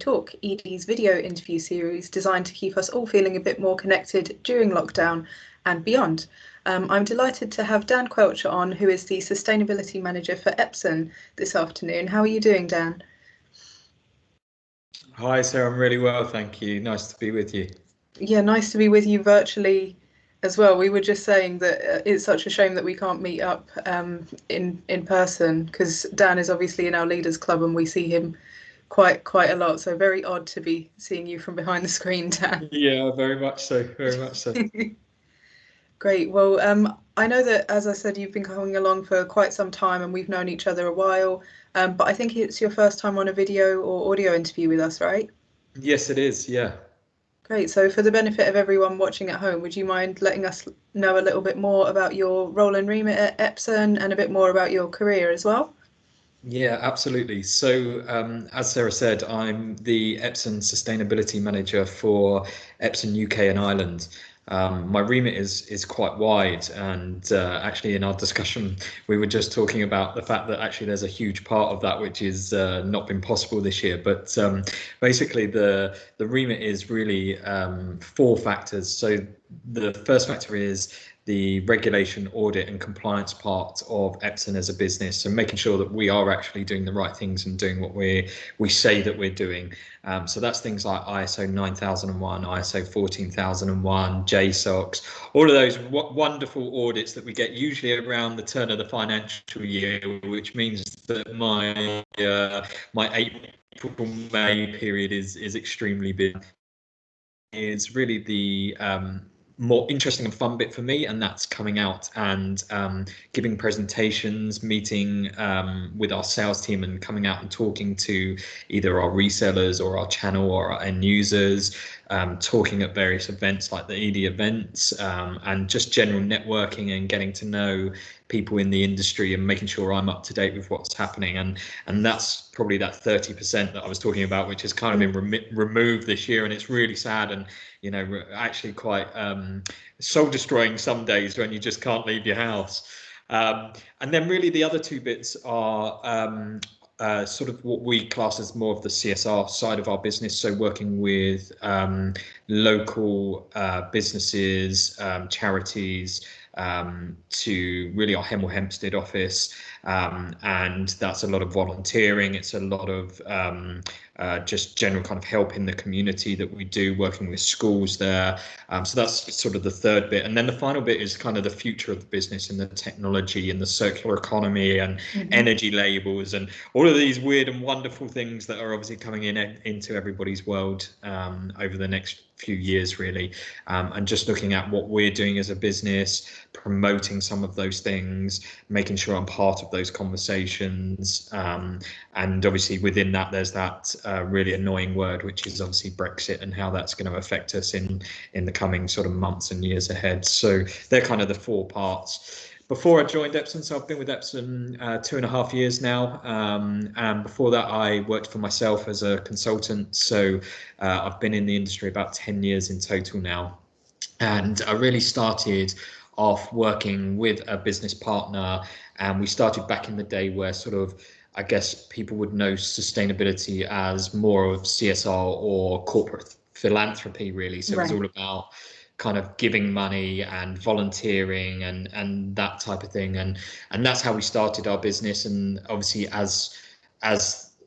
Talk, Edie's video interview series designed to keep us all feeling a bit more connected during lockdown and beyond. I'm delighted to have Dan Quelch on, who is the Sustainability Manager for Epson this afternoon. How are you doing, Dan? Hi, Sarah. I'm really well, thank you. Nice to be with you. Yeah, nice to be with you virtually as well. We were just saying that it's such a shame that we can't meet up in person, because Dan is obviously in our Leaders Club and we see him quite a lot. So very odd to be seeing you from behind the screen, Dan. Yeah, very much so. Very much so. Great. Well, I know that, as I said, you've been coming along for quite some time and we've known each other a while. But I think it's your first time on a video or audio interview with us, right? Yes, it is. Yeah. Great. So for the benefit of everyone watching at home, would you mind letting us know a little bit more about your role and remit at Epson and a bit more about your career as well? Yeah, absolutely. So, as Sarah said, I'm the Epson Sustainability Manager for Epson UK and Ireland. My remit is quite wide, and actually, in our discussion, we were just talking about the fact that actually there's a huge part of that which is not been possible this year. But basically, the remit is really four factors. So the first factor is the regulation, audit and compliance part of Epson as a business. So making sure that we are actually doing the right things and doing what we say that we're doing. So that's things like ISO 9001, ISO 14001, JSOX, all of those wonderful audits that we get usually around the turn of the financial year, which means that my April-May period is extremely busy. Is really the more interesting and fun bit for me, and that's coming out and giving presentations, meeting with our sales team and coming out and talking to either our resellers or our channel or our end users, talking at various events like the edie events, and just general networking and getting to know people in the industry and making sure I'm up to date with what's happening. And that's probably that 30% that I was talking about, which has kind of been removed this year, and it's really sad and actually quite soul destroying some days when you just can't leave your house. And then really the other two bits are sort of what we class as more of the CSR side of our business. So working with local businesses, charities, to really our Hemel Hempstead office, and that's a lot of volunteering. It's a lot of just general kind of help in the community that we do, working with schools there. So that's sort of the third bit. And then the final bit is kind of the future of the business and the technology and the circular economy and energy labels and all of these weird and wonderful things that are obviously coming into everybody's world over the next few years, really. And just looking at what we're doing as a business, promoting some of those things, making sure I'm part of those conversations. And obviously within that, there's that really annoying word, which is obviously Brexit and how that's going to affect us in the coming sort of months and years ahead. So they're kind of the four parts. Before I joined Epson, so I've been with Epson 2.5 years now, and before that I worked for myself as a consultant. So I've been in the industry about 10 years in total now, and I really started off working with a business partner, and we started back in the day where sort of, I guess people would know sustainability as more of CSR or corporate philanthropy, really. So It was all about kind of giving money and volunteering and that type of thing, and that's how we started our business. And obviously as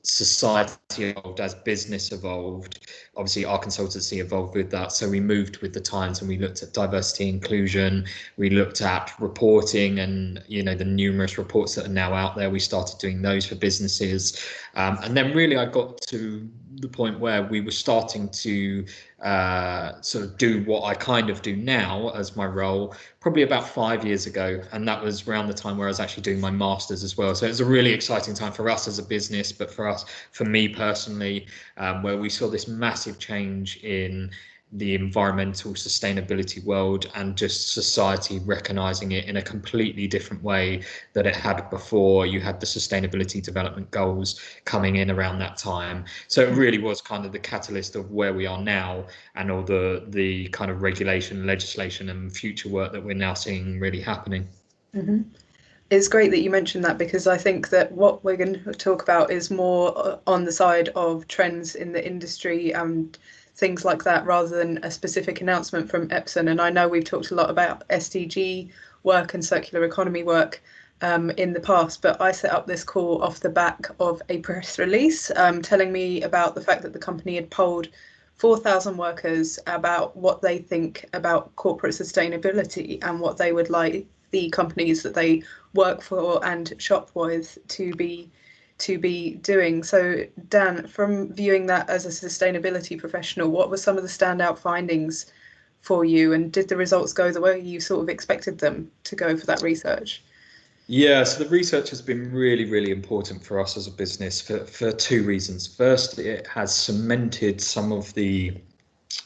society evolved, as business evolved, obviously our consultancy evolved with that. So we moved with the times and we looked at diversity inclusion, we looked at reporting, and the numerous reports that are now out there, we started doing those for businesses. And then really I got to the point where we were starting to sort of do what I kind of do now as my role, probably about 5 years ago, and that was around the time where I was actually doing my master's as well. So it was a really exciting time for us as a business, but for me personally, where we saw this massive change in the environmental sustainability world and just society recognizing it in a completely different way that it had before. You had the sustainability development goals coming in around that time. So it really was kind of the catalyst of where we are now, and all the kind of regulation, legislation and future work that we're now seeing really happening. It's great that you mentioned that, because I think that what we're going to talk about is more on the side of trends in the industry and things like that, rather than a specific announcement from Epson. And I know we've talked a lot about SDG work and circular economy work in the past, but I set up this call off the back of a press release telling me about the fact that the company had polled 4,000 workers about what they think about corporate sustainability and what they would like the companies that they work for and shop with to be doing. So Dan, from viewing that as a sustainability professional, what were some of the standout findings for you, and did the results go the way you sort of expected them to go for that research? Yeah, so the research has been really, really important for us as a business for two reasons. First, it has cemented some of the,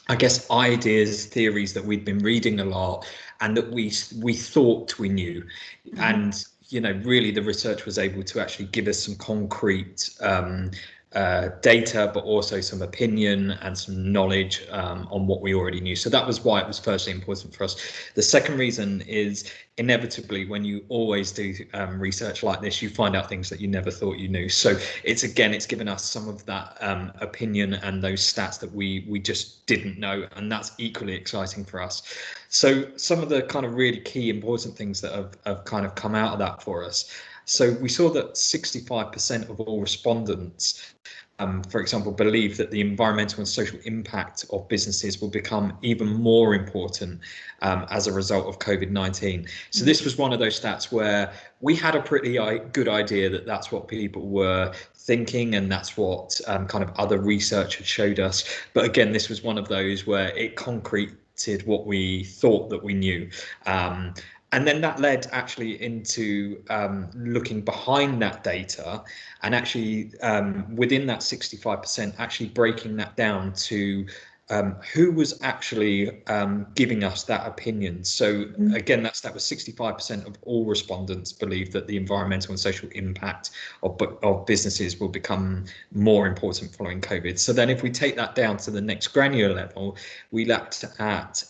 I guess, ideas, theories that we'd been reading a lot and that we thought we knew. Mm-hmm. And, you know, really the research was able to actually give us some concrete data, but also some opinion and some knowledge on what we already knew. So that was why it was firstly important for us. The second reason is inevitably when you always do research like this, you find out things that you never thought you knew. So it's given us some of that opinion and those stats that we just didn't know, and that's equally exciting for us. So some of the kind of really key important things that have kind of come out of that for us. So we saw that 65% of all respondents, for example, believe that the environmental and social impact of businesses will become even more important as a result of COVID-19. So this was one of those stats where we had a pretty good idea that that's what people were thinking, and that's what kind of other research had showed us. But again, this was one of those where it concreted what we thought that we knew. And then that led actually into looking behind that data and actually within that 65%, actually breaking that down to who was actually giving us that opinion. So again, that was 65% of all respondents believe that the environmental and social impact of businesses will become more important following COVID. So then if we take that down to the next granular level, we looked at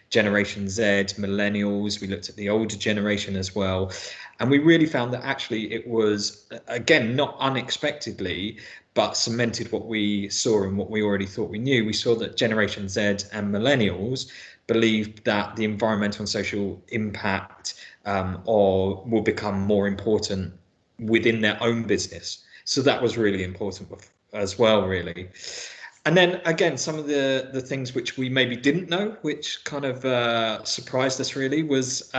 Generation Z, millennials, we looked at the older generation as well. And we really found that actually it was, again, not unexpectedly, but cemented what we saw and what we already thought we knew. We saw that Generation Z and millennials believed that the environmental and social impact will become more important within their own business. So that was really important as well, really. And then again, some of the things which we maybe didn't know, which kind of surprised us really, was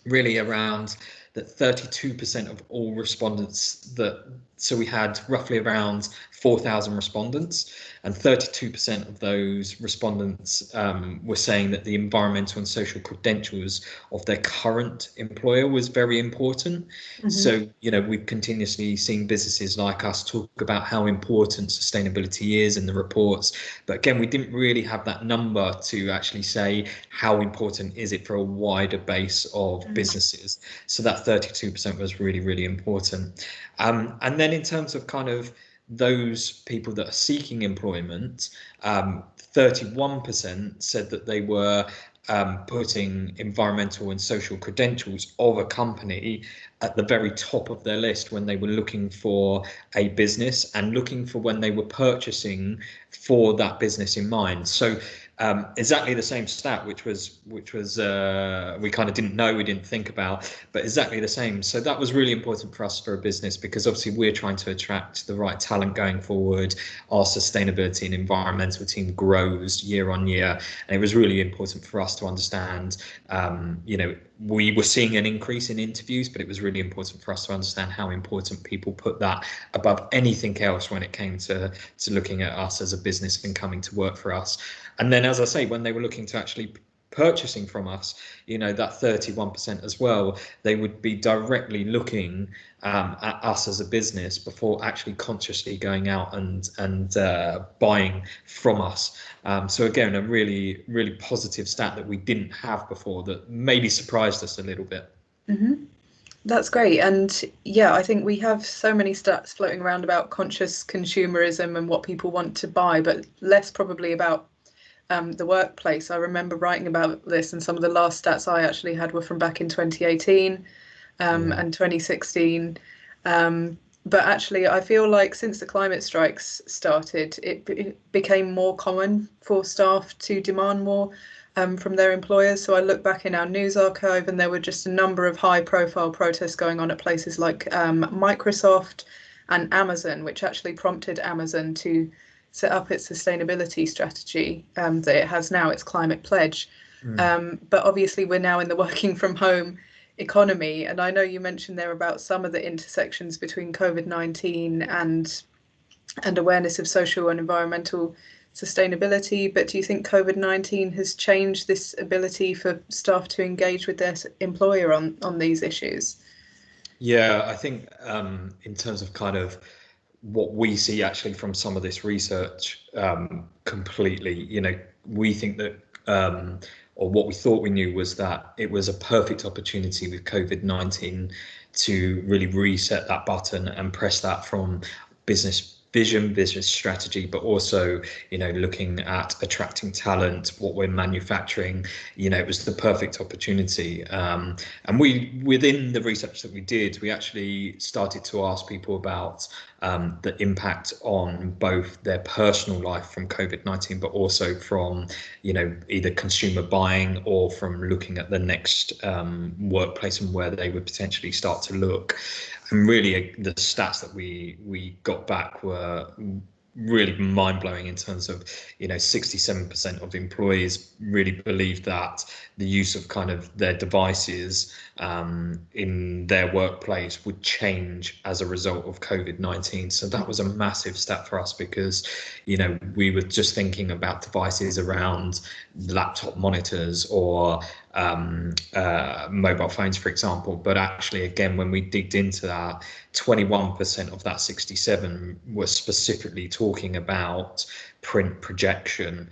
really around that 32% of all respondents so we had roughly around 4,000 respondents, and 32% of those respondents were saying that the environmental and social credentials of their current employer was very important. So, you know, we've continuously seen businesses like us talk about how important sustainability is in the reports. But again, we didn't really have that number to actually say how important is it for a wider base of businesses. So that 32% was really, really important. And then in terms of kind of those people that are seeking employment, 31% said that they were putting environmental and social credentials of a company at the very top of their list when they were looking for a business and looking for when they were purchasing for that business in mind. So exactly the same stat, which was we kind of didn't know, we didn't think about, but exactly the same. So that was really important for us for a business, because obviously we're trying to attract the right talent going forward. Our sustainability and environmental team grows year on year, and it was really important for us to understand, you know, we were seeing an increase in interviews, but it was really important for us to understand how important people put that above anything else when it came to looking at us as a business and coming to work for us. And then, as I say, when they were looking to actually purchasing from us, you know, that 31% as well, they would be directly looking at us as a business before actually consciously going out and buying from us. So again, a really, really positive stat that we didn't have before that maybe surprised us a little bit. That's great. And yeah, I think we have so many stats floating around about conscious consumerism and what people want to buy, but less probably about the workplace. I remember writing about this, and some of the last stats I actually had were from back in 2018. and 2016. But actually, I feel like since the climate strikes started, it became more common for staff to demand more from their employers. So I look back in our news archive, and there were just a number of high-profile protests going on at places like Microsoft and Amazon, which actually prompted Amazon to set up its sustainability strategy that it has now, its climate pledge. But obviously, we're now in the working from home economy, and I know you mentioned there about some of the intersections between COVID-19 and awareness of social and environmental sustainability, but do you think COVID-19 has changed this ability for staff to engage with their employer on these issues? Yeah, I think in terms of kind of what we see actually from some of this research, completely, we think that or what we thought we knew was that it was a perfect opportunity with COVID-19 to really reset that button and press that from business vision, business strategy, but also, looking at attracting talent, what we're manufacturing. It was the perfect opportunity. And we, within the research that we did, we actually started to ask people about the impact on both their personal life from COVID-19, but also from, either consumer buying or from looking at the next workplace and where they would potentially start to look. And really, the stats that we got back were really mind-blowing in terms of 67% of employees really believe that the use of kind of their devices in their workplace would change as a result of COVID-19. So that was a massive stat for us, because we were just thinking about devices around laptop monitors or mobile phones, for example. But actually, again, when we digged into that, 21% of that 67 was specifically talking about print projection,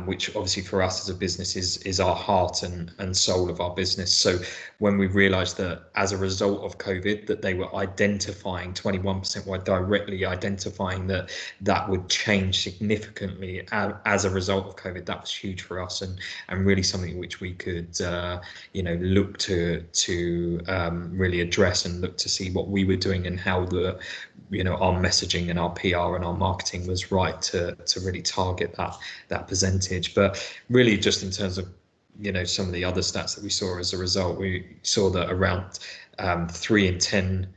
which obviously for us as a business is our heart and soul of our business. So when we realized that as a result of COVID, that they were identifying, 21% were directly identifying that would change significantly as a result of COVID, that was huge for us, and really something which we could look to really address and look to see what we were doing and how our messaging and our PR and our marketing was right to really target that percentage. But really, just in terms of some of the other stats that we saw as a result, we saw that around 3 in 10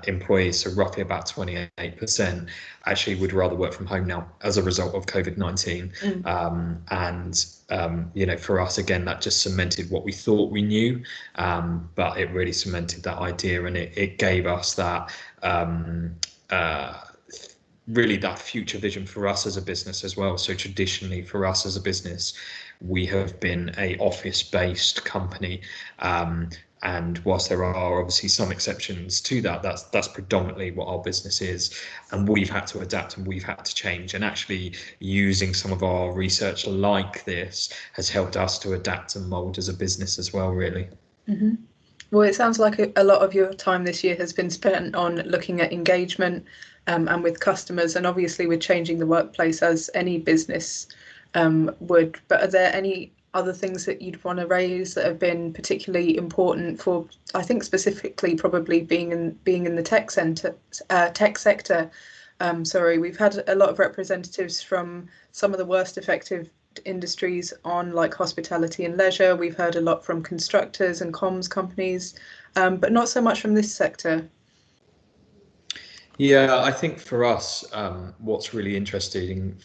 employees, so roughly about 28%, actually would rather work from home now as a result of COVID-19. And for us, again, that just cemented what we thought we knew, but it really cemented that idea, and it gave us that really that future vision for us as a business as well. So traditionally for us as a business, we have been a office-based company, and whilst there are obviously some exceptions to that, that's predominantly what our business is. And we've had to adapt and we've had to change. And actually using some of our research like this has helped us to adapt and mold as a business as well, really. Mm-hmm. Well, it sounds like a lot of your time this year has been spent on looking at engagement and with customers, and obviously with changing the workplace as any business would. But are there any other things that you'd want to raise that have been particularly important for, I think specifically probably being in the tech sector? We've had a lot of representatives from some of the worst affected industries on, like hospitality and leisure. We've heard a lot from constructors and comms companies, but not so much from this sector. Yeah, I think for us, what's really interesting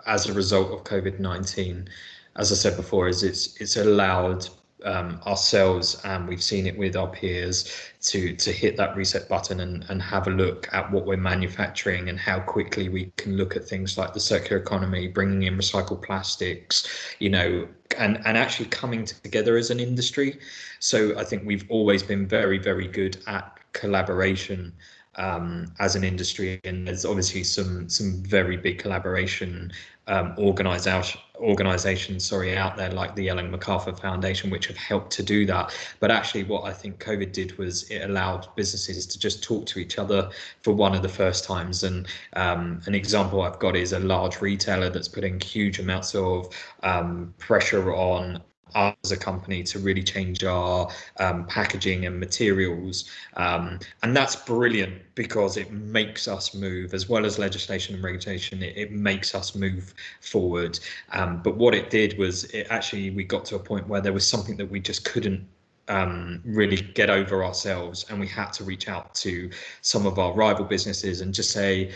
as a result of COVID-19, as I said before, is it's allowed ourselves, and we've seen it with our peers, to hit that reset button and have a look at what we're manufacturing and how quickly we can look at things like the circular economy, bringing in recycled plastics, and actually coming together as an industry. So I think we've always been very, very good at collaboration as an industry, and there's obviously some very big collaboration organizations out there, like the Ellen MacArthur Foundation, which have helped to do that. But actually what I think COVID did was it allowed businesses to just talk to each other for one of the first times. And an example I've got is a large retailer that's putting huge amounts of pressure on us as a company to really change our packaging and materials, and that's brilliant because it makes us move, as well as legislation and regulation. It makes us move forward, but what it did was we got to a point where there was something that we just couldn't really get over ourselves, and we had to reach out to some of our rival businesses and just say,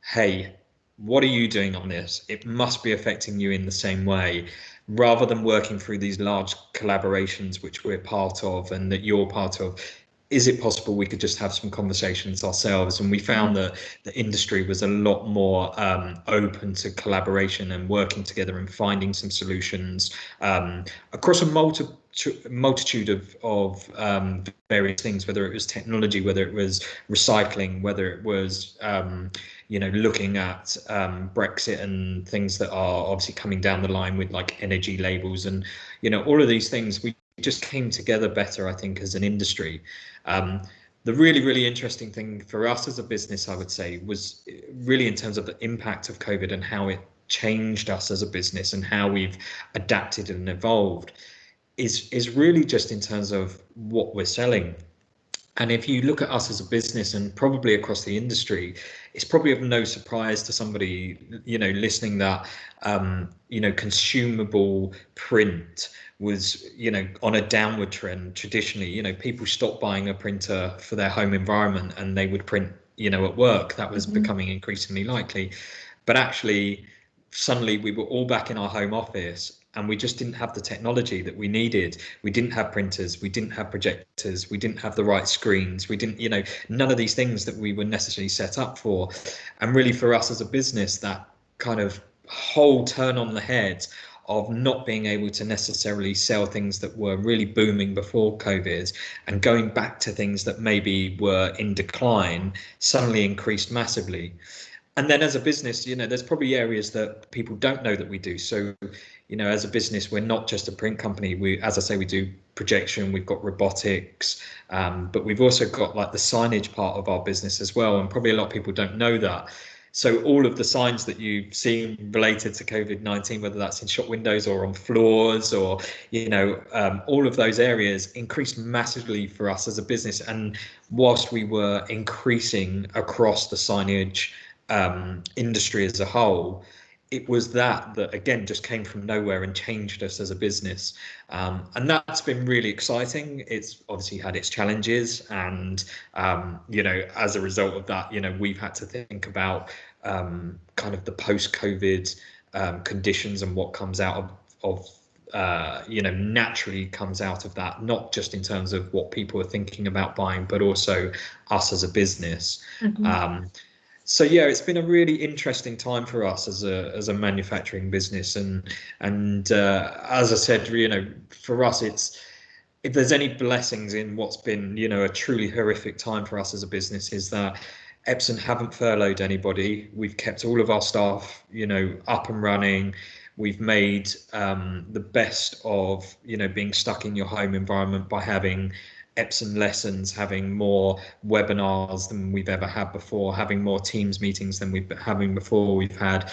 hey, what are you doing on this? It must be affecting you in the same way, rather than working through these large collaborations which we're part of and that you're part of. Is it possible we could just have some conversations ourselves? And we found that the industry was a lot more open to collaboration and working together and finding some solutions across a multitude of various things, whether it was technology, whether it was recycling, whether it was looking at Brexit and things that are obviously coming down the line with like energy labels, and all of these things. We just came together better, I think, as an industry. The really interesting thing for us as a business, I would say, was really in terms of the impact of COVID and how it changed us as a business and how we've adapted and evolved, is really just in terms of what we're selling. And if you look at us as a business and probably across the industry, it's probably of no surprise to somebody, listening that, consumable print was, on a downward trend. Traditionally, people stopped buying a printer for their home environment and they would print, at work. That was becoming increasingly likely. But actually, suddenly we were all back in our home office, and we just didn't have the technology that we needed. We didn't have printers, we didn't have projectors, we didn't have the right screens, we didn't, none of these things that we were necessarily set up for. And really for us as a business, that kind of whole turn on the head of not being able to necessarily sell things that were really booming before COVID and going back to things that maybe were in decline suddenly increased massively. And then as a business, there's probably areas that people don't know that we do. So, as a business, we're not just a print company. As I say, we do projection, we've got robotics, but we've also got like the signage part of our business as well. And probably a lot of people don't know that. So all of the signs that you've seen related to COVID-19, whether that's in shop windows or on floors or, all of those areas increased massively for us as a business. And whilst we were increasing across the signage industry as a whole, it was that again just came from nowhere and changed us as a business, and that's been really exciting. It's obviously had its challenges, and as a result of that, we've had to think about kind of the post-COVID conditions and what comes out of naturally comes out of that, not just in terms of what people are thinking about buying, but also us as a business. So yeah, it's been a really interesting time for us as a manufacturing business, and as I said, for us, it's, if there's any blessings in what's been a truly horrific time for us as a business, is that Epson haven't furloughed anybody. We've kept all of our staff up and running. We've made the best of being stuck in your home environment by having Epson lessons, having more webinars than we've ever had before, having more Teams meetings than we've been having before. We've had,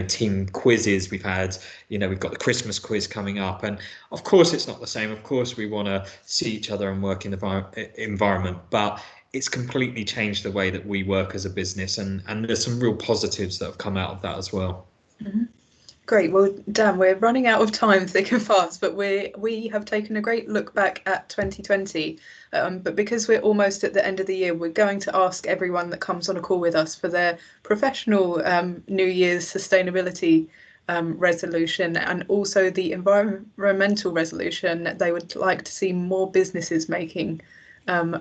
team quizzes. We've had, we've got the Christmas quiz coming up. And of course, it's not the same. Of course, we want to see each other and work in the environment, but it's completely changed the way that we work as a business. And there's some real positives that have come out of that as well. Great. Well, Dan, we're running out of time thick and fast, but we have taken a great look back at 2020. But because we're almost at the end of the year, we're going to ask everyone that comes on a call with us for their professional New Year's sustainability resolution, and also the environmental resolution that they would like to see more businesses making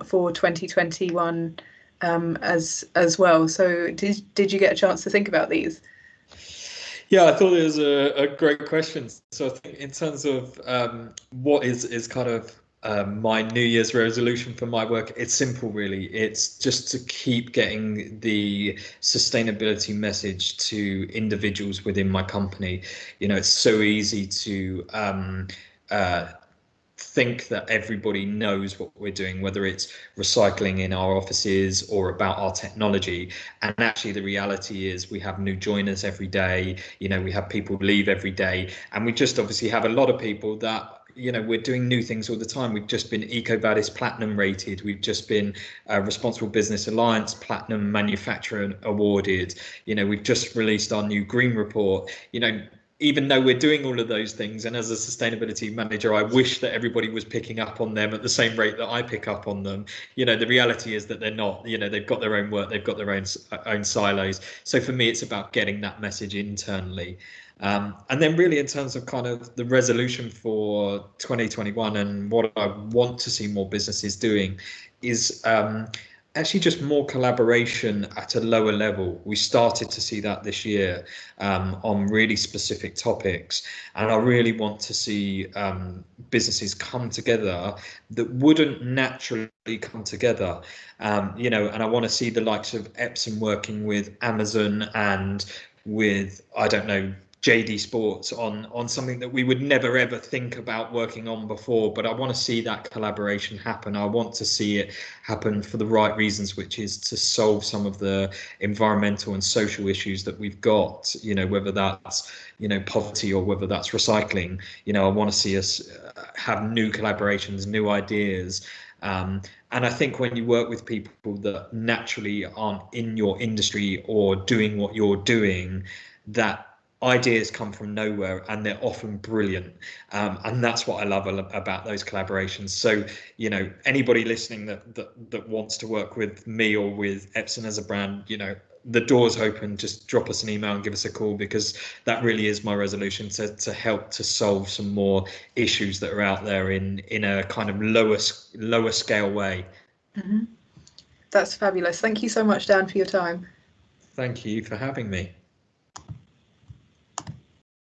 for 2021 as well. So did you get a chance to think about these? Yeah, I thought it was a great question. So I think in terms of what is kind of my New Year's resolution for my work, it's simple, really. It's just to keep getting the sustainability message to individuals within my company. It's so easy to think that everybody knows what we're doing, whether it's recycling in our offices or about our technology. And actually the reality is we have new joiners every day, we have people leave every day, and we just obviously have a lot of people that we're doing new things all the time. We've just been EcoVadis Platinum rated. We've just been Responsible Business Alliance Platinum Manufacturer awarded. We've just released our new green report. Even though we're doing all of those things, and as a sustainability manager, I wish that everybody was picking up on them at the same rate that I pick up on them. The reality is that they're not. They've got their own work, they've got their own silos. So for me, it's about getting that message internally. And then really in terms of kind of the resolution for 2021 and what I want to see more businesses doing is actually just more collaboration at a lower level. We started to see that this year on really specific topics, and I really want to see businesses come together that wouldn't naturally come together. And I want to see the likes of Epson working with Amazon and with, I don't know, JD Sports on something that we would never ever think about working on before. But I want to see that collaboration happen. I want to see it happen for the right reasons, which is to solve some of the environmental and social issues that we've got, whether that's poverty or whether that's recycling. I want to see us have new collaborations, new ideas. And I think when you work with people that naturally aren't in your industry or doing what you're doing, that ideas come from nowhere and they're often brilliant. And that's what I love about those collaborations. So, anybody listening that wants to work with me or with Epson as a brand, the door's open. Just drop us an email and give us a call, because that really is my resolution, to help to solve some more issues that are out there in a kind of lower scale way. Mm-hmm. That's fabulous. Thank you so much, Dan, for your time. Thank you for having me.